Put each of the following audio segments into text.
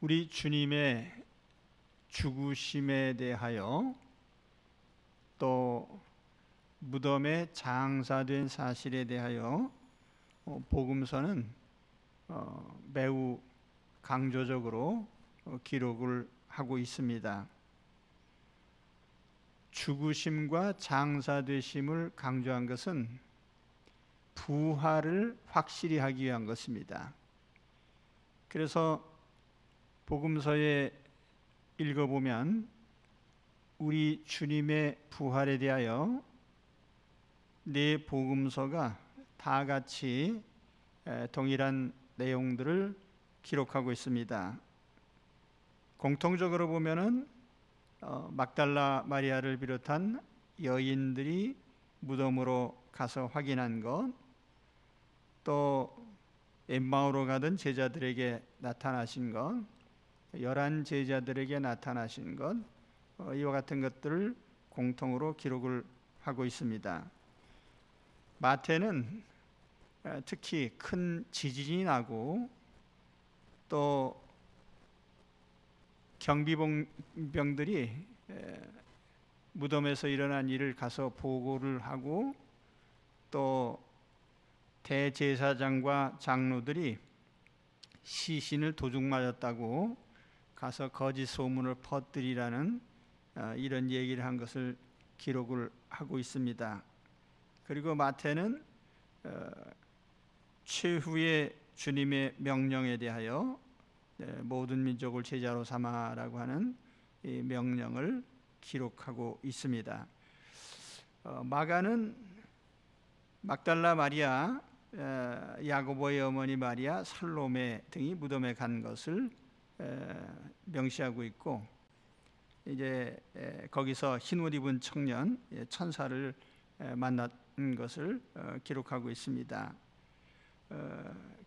우리 주님의 죽으심에 대하여 또 무덤에 장사된 사실에 대하여 복음서는 매우 강조적으로 기록을 하고 있습니다. 죽으심과 장사되심을 강조한 것은 부활을 확실히 하기 위한 것입니다. 그래서 복음서에 읽어보면 우리 주님의 부활에 대하여 네 복음서가 다 같이 동일한 내용들을 기록하고 있습니다. 공통적으로 보면은 막달라 마리아를 비롯한 여인들이 무덤으로 가서 확인한 것, 또 엠마오로 가던 제자들에게 나타나신 것, 11 제자들에게 나타나신 것, 이와 같은 것들을 공통으로 기록을 하고 있습니다. 마태는 특히 큰 지진이 나고 또 경비병들이 무덤에서 일어난 일을 가서 보고를 하고 또 대제사장과 장로들이 시신을 도둑 맞았다고 가서 거짓 소문을 퍼뜨리라는 이런 얘기를 한 것을 기록을 하고 있습니다. 그리고 마태는 최후의 주님의 명령에 대하여 모든 민족을 제자로 삼아라고 하는 이 명령을 기록하고 있습니다. 마가는 막달라 마리아, 야고보의 어머니 마리아, 살로메 등이 무덤에 간 것을 명시하고 있고, 이제 거기서 흰옷 입은 청년 천사를 만난 것을 기록하고 있습니다.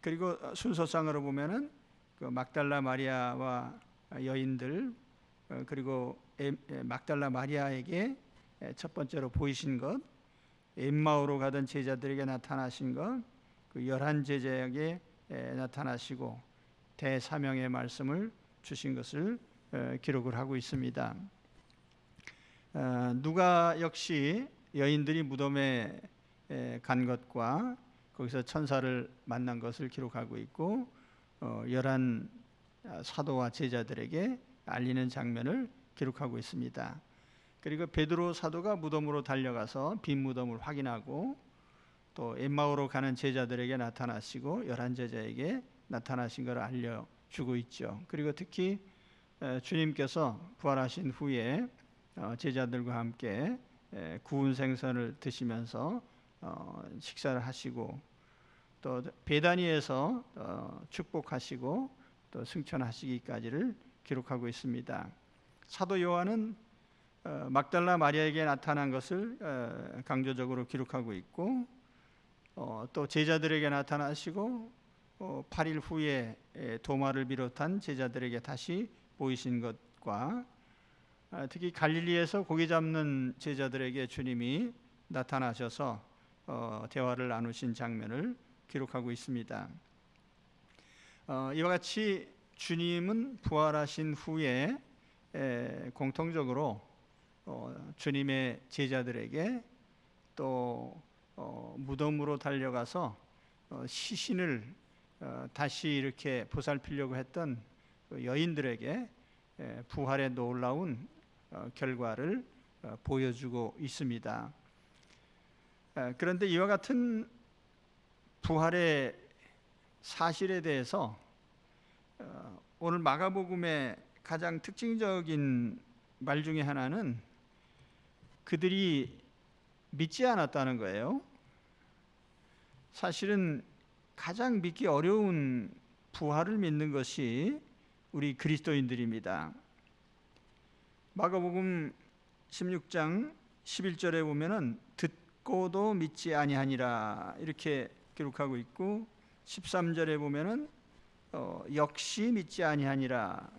그리고 순서상으로 보면은 그 막달라 마리아와 여인들, 그리고 막달라 마리아에게 첫 번째로 보이신 것, 엠마오로 가던 제자들에게 나타나신 것, 그 11 제자에게 나타나시고 대사명의 말씀을 주신 것을 기록을 하고 있습니다. 누가 역시 여인들이 무덤에 간 것과 거기서 천사를 만난 것을 기록하고 있고, 11 사도와 제자들에게 알리는 장면을 기록하고 있습니다. 그리고 베드로 사도가 무덤으로 달려가서 빈 무덤을 확인하고 또 엠마오로 가는 제자들에게 나타나시고 11 제자에게 나타나신 것을 알려주고 있죠. 그리고 특히 주님께서 부활하신 후에 제자들과 함께 구운 생선을 드시면서 식사를 하시고 또 베다니에서 축복하시고 또 승천하시기까지를 기록하고 있습니다. 사도 요한은 막달라 마리아에게 나타난 것을 강조적으로 기록하고 있고, 또 제자들에게 나타나시고 8일 후에 도마를 비롯한 제자들에게 다시 보이신 것과 특히 갈릴리에서 고기 잡는 제자들에게 주님이 나타나셔서 대화를 나누신 장면을 기록하고 있습니다. 이와 같이 주님은 부활하신 후에 공통적으로 주님의 제자들에게 또 무덤으로 달려가서 시신을 다시 이렇게 보살피려고 했던 여인들에게 부활의 놀라운 결과를 보여주고 있습니다. 그런데 이와 같은 부활의 사실에 대해서 오늘 마가복음의 가장 특징적인 말 중에 하나는 그들이 믿지 않았다는 거예요. 사실은 가장 믿기 어려운 부활을 믿는 것이 우리 그리스도인들입니다. 마가복음 16장 11절에 보면은 듣고도 믿지 아니하니라 이렇게 기록하고 있고, 13절에 보면은 역시 믿지 아니하니라,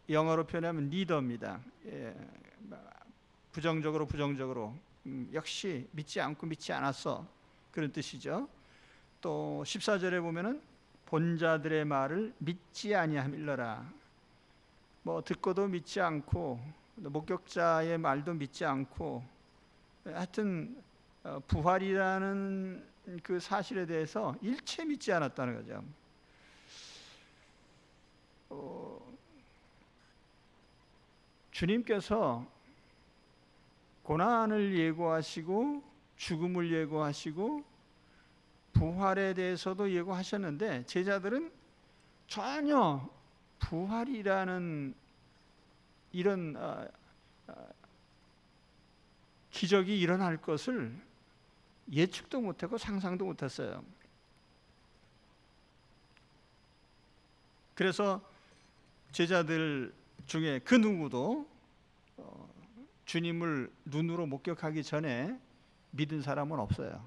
영어로 표현하면 neither입니다. 부정적으로 역시 믿지 않고 믿지 않았어, 그런 뜻이죠. 또 14절에 보면은 본자들의 말을 믿지 아니함일러라. 뭐 듣고도 믿지 않고 목격자의 말도 믿지 않고 하여튼 부활이라는 그 사실에 대해서 일체 믿지 않았다는 거죠. 주님께서 고난을 예고하시고 죽음을 예고하시고 부활에 대해서도 예고하셨는데 제자들은 전혀 부활이라는 이런 기적이 일어날 것을 예측도 못하고 상상도 못했어요. 그래서 제자들 중에 그 누구도 주님을 눈으로 목격하기 전에 믿은 사람은 없어요.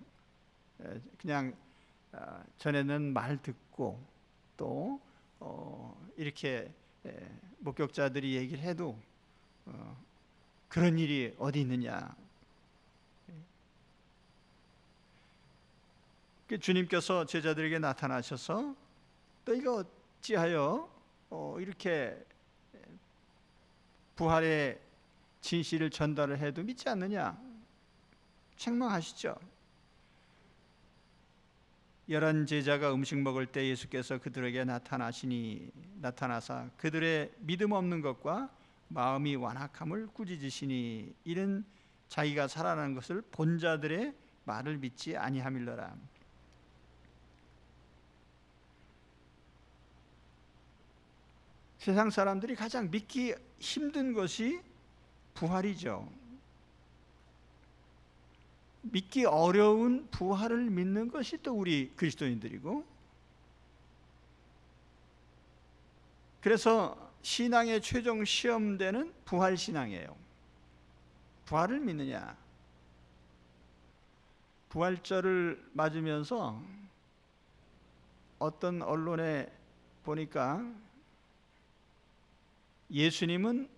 그냥 전에는 말 듣고 또 이렇게 목격자들이 얘기를 해도 그런 일이 어디 있느냐. 주님께서 제자들에게 나타나셔서 또 이거 어찌하여 이렇게 부활의 진실을 전달을 해도 믿지 않느냐 책망하시죠. 11 제자가 음식 먹을 때 예수께서 그들에게 나타나사 그들의 믿음 없는 것과 마음이 완악함을 꾸짖으시니 이는 자기가 살아난 것을 본 자들의 말을 믿지 아니함일러라. 세상 사람들이 가장 믿기 힘든 것이 부활이죠. 믿기 어려운 부활을 믿는 것이 또 우리 그리스도인들이고, 그래서 신앙의 최종 시험대는 부활 신앙이에요. 부활을 믿느냐. 부활절을 맞으면서 어떤 언론에 보니까 예수님은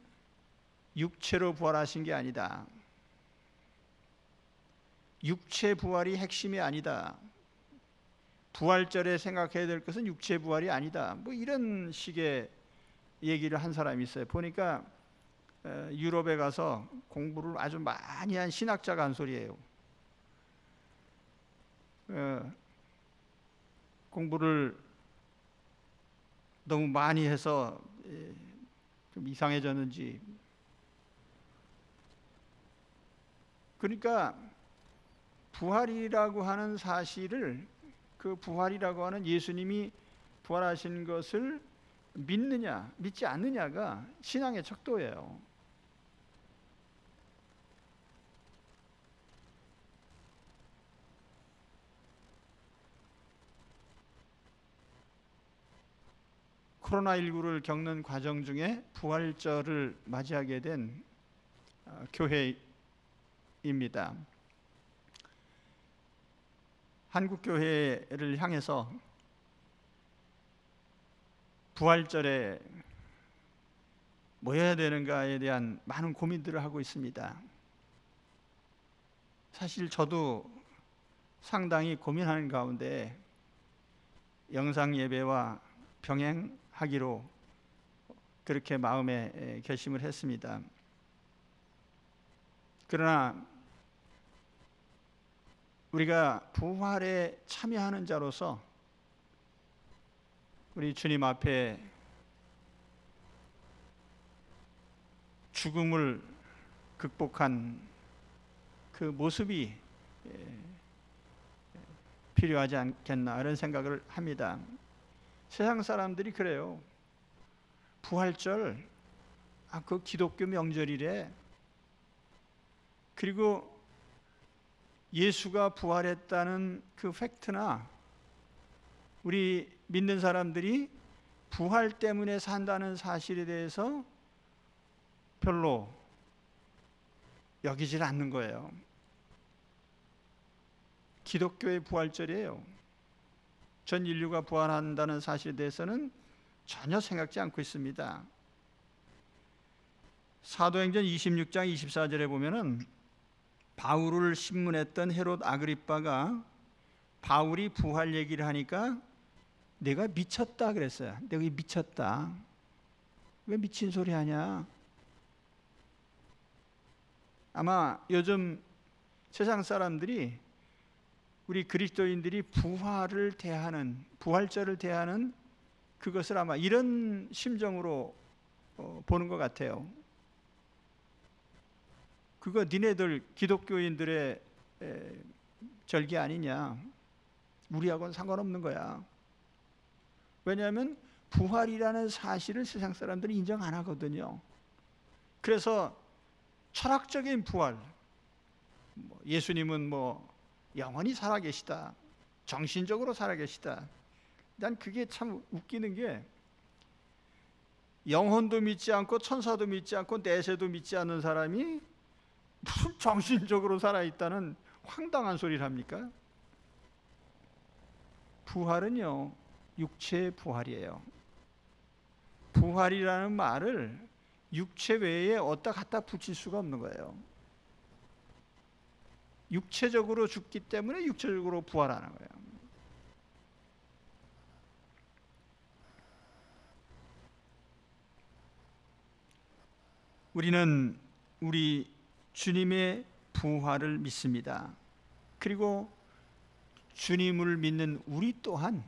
육체로 부활하신 게 아니다. 육체 부활이 핵심이 아니다. 부활절에 생각해야 될 것은 육체 부활이 아니다. 뭐 이런 식의 얘기를 한 사람이 있어요. 보니까 유럽에 가서 공부를 아주 많이 한 신학자가 한 소리예요. 공부를 너무 많이 해서 좀 이상해졌는지. 그러니까 부활이라고 하는 사실을, 그 부활이라고 하는 예수님이 부활하신 것을 믿느냐 믿지 않느냐가 신앙의 척도예요. 코로나19를 겪는 과정 중에 부활절을 맞이하게 된 교회입니다. 한국교회를 향해서 부활절에 모여야 되는가에 대한 많은 고민들을 하고 있습니다. 사실 저도 상당히 고민하는 가운데 영상 예배와 병행하기로 그렇게 마음에 결심을 했습니다. 그러나 우리가 부활에 참여하는 자로서 우리 주님 앞에 죽음을 극복한 그 모습이 필요하지 않겠나 이런 생각을 합니다. 세상 사람들이 그래요. 부활절, 그 기독교 명절이래. 그리고 예수가 부활했다는 그 팩트나 우리 믿는 사람들이 부활 때문에 산다는 사실에 대해서 별로 여기질 않는 거예요. 기독교의 부활절이에요. 전 인류가 부활한다는 사실에 대해서는 전혀 생각지 않고 있습니다. 사도행전 26장 24절에 보면은 바울을 신문했던 헤롯 아그리빠가 바울이 부활 얘기를 하니까 내가 미쳤다 그랬어요. 내가 미쳤다. 왜 미친 소리 하냐? 아마 요즘 세상 사람들이, 우리 그리스도인들이 부활절을 대하는 그것을 아마 이런 심정으로 보는 것 같아요. 그거 니네들 기독교인들의 절기 아니냐? 우리하고는 상관없는 거야. 왜냐하면 부활이라는 사실을 세상 사람들이 인정 안 하거든요. 그래서 철학적인 부활, 예수님은 영원히 살아계시다, 정신적으로 살아계시다. 난 그게 참 웃기는 게, 영혼도 믿지 않고 천사도 믿지 않고 내세도 믿지 않는 사람이 무슨 정신적으로 살아있다는 황당한 소리를 합니까? 부활은요, 육체의 부활이에요. 부활이라는 말을 육체 외에 어디다 갖다 붙일 수가 없는 거예요. 육체적으로 죽기 때문에 육체적으로 부활하는 거예요. 우리는 우리 주님의 부활을 믿습니다. 그리고 주님을 믿는 우리 또한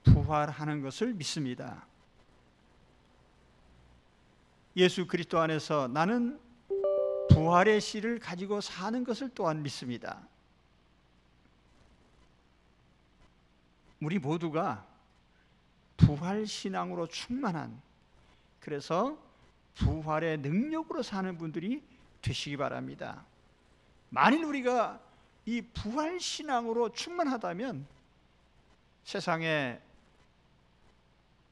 부활하는 것을 믿습니다. 예수 그리스도 안에서 나는 부활의 씨를 가지고 사는 것을 또한 믿습니다. 우리 모두가 부활 신앙으로 충만한, 그래서 부활의 능력으로 사는 분들이 되시기 바랍니다. 만일 우리가 이 부활 신앙으로 충만하다면 세상에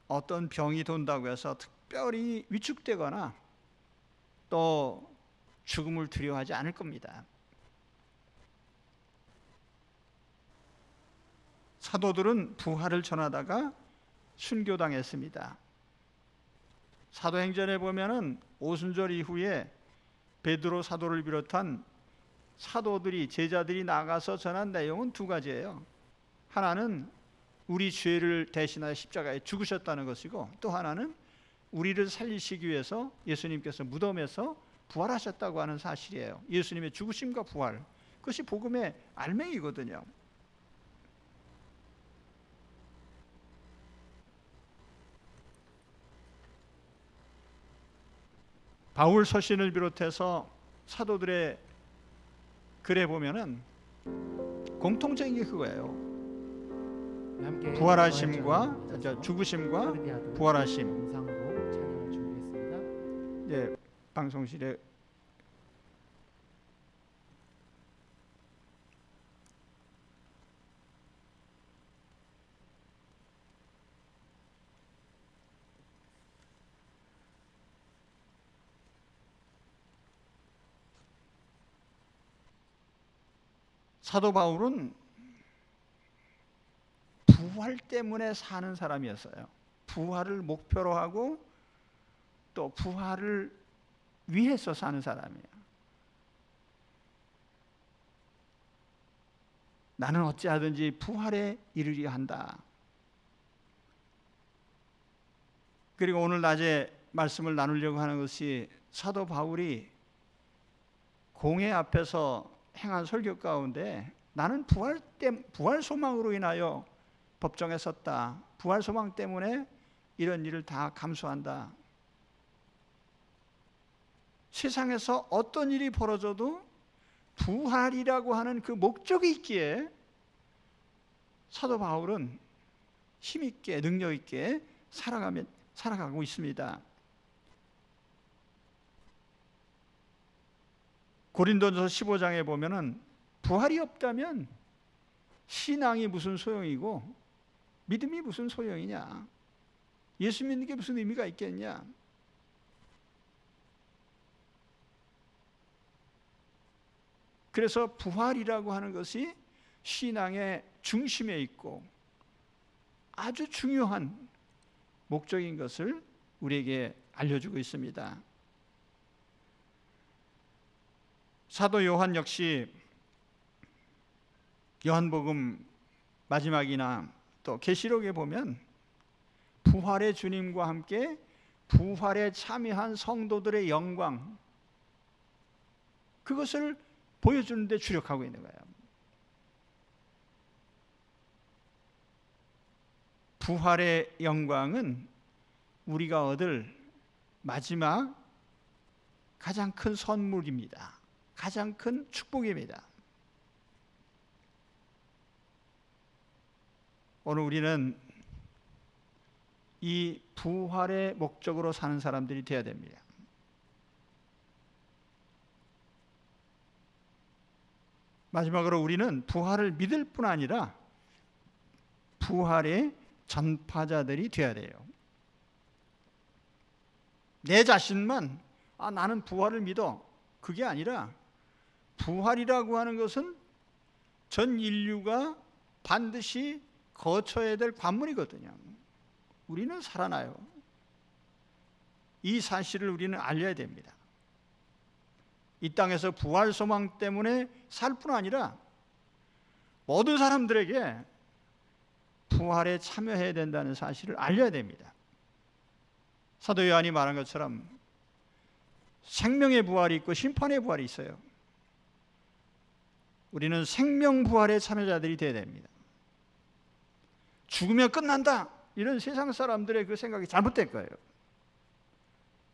어떤 병이 돈다고 해서 특별히 위축되거나 또 죽음을 두려워하지 않을 겁니다. 사도들은 부활을 전하다가 순교당했습니다. 사도행전에 보면은 오순절 이후에 베드로 사도를 비롯한 사도들이, 제자들이 나가서 전한 내용은 두 가지예요. 하나는 우리 죄를 대신하여 십자가에 죽으셨다는 것이고, 또 하나는 우리를 살리시기 위해서 예수님께서 무덤에서 부활하셨다고 하는 사실이에요. 예수님의 죽으심과 부활, 그것이 복음의 알맹이거든요. 바울 서신을 비롯해서 사도들의 글에 보면은 공통적인 게 그거예요. 부활하심과 죽으심과 부활하심. 영상으로 촬영을 준비했습니다. 네, 방송실에 사도 바울은 부활 때문에 사는 사람이었어요. 부활을 목표로 하고 또 부활을 위해서 사는 사람이에요. 나는 어찌하든지 부활에 이르려 한다. 그리고 오늘 낮에 말씀을 나누려고 하는 것이 사도 바울이 공회 앞에서 행한 설교 가운데 나는 부활 소망으로 인하여 법정에 섰다. 부활 소망 때문에 이런 일을 다 감수한다. 세상에서 어떤 일이 벌어져도 부활이라고 하는 그 목적이 있기에 사도 바울은 힘있게 능력 있게 살아가고 있습니다. 고린도전서 15장에 보면은 부활이 없다면 신앙이 무슨 소용이고 믿음이 무슨 소용이냐? 예수 믿는 게 무슨 의미가 있겠냐? 그래서 부활이라고 하는 것이 신앙의 중심에 있고 아주 중요한 목적인 것을 우리에게 알려주고 있습니다. 사도 요한 역시 요한복음 마지막이나 또 계시록에 보면 부활의 주님과 함께 부활에 참여한 성도들의 영광, 그것을 보여주는 데 주력하고 있는 거예요. 부활의 영광은 우리가 얻을 마지막 가장 큰 선물입니다. 가장 큰 축복입니다. 오늘 우리는 이 부활의 목적으로 사는 사람들이 되어야 됩니다. 마지막으로 우리는 부활을 믿을 뿐 아니라 부활의 전파자들이 되어야 돼요. 내 자신만 나는 부활을 믿어, 그게 아니라 부활이라고 하는 것은 전 인류가 반드시 거쳐야 될 관문이거든요. 우리는 살아나요. 이 사실을 우리는 알려야 됩니다. 이 땅에서 부활 소망 때문에 살 뿐 아니라 모든 사람들에게 부활에 참여해야 된다는 사실을 알려야 됩니다. 사도 요한이 말한 것처럼 생명의 부활이 있고 심판의 부활이 있어요. 우리는 생명 부활의 참여자들이 되어야 됩니다. 죽으면 끝난다, 이런 세상 사람들의 그 생각이 잘못된 거예요.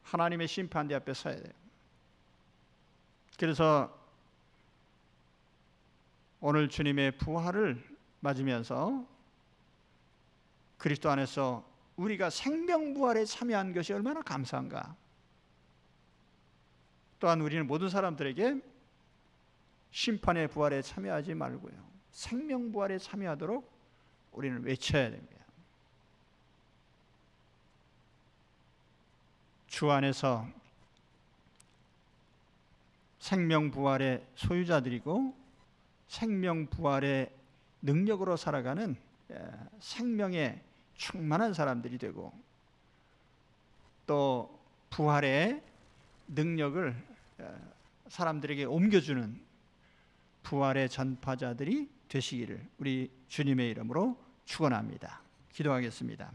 하나님의 심판대 앞에 서야 돼요. 그래서 오늘 주님의 부활을 맞으면서 그리스도 안에서 우리가 생명 부활에 참여한 것이 얼마나 감사한가. 또한 우리는 모든 사람들에게 심판의 부활에 참여하지 말고요, 생명 부활에 참여하도록 우리는 외쳐야 됩니다. 주 안에서 생명 부활의 소유자들이고 생명 부활의 능력으로 살아가는 생명에 충만한 사람들이 되고, 또 부활의 능력을 사람들에게 옮겨주는 부활의 전파자들이 되시기를 우리 주님의 이름으로 축원합니다. 기도하겠습니다.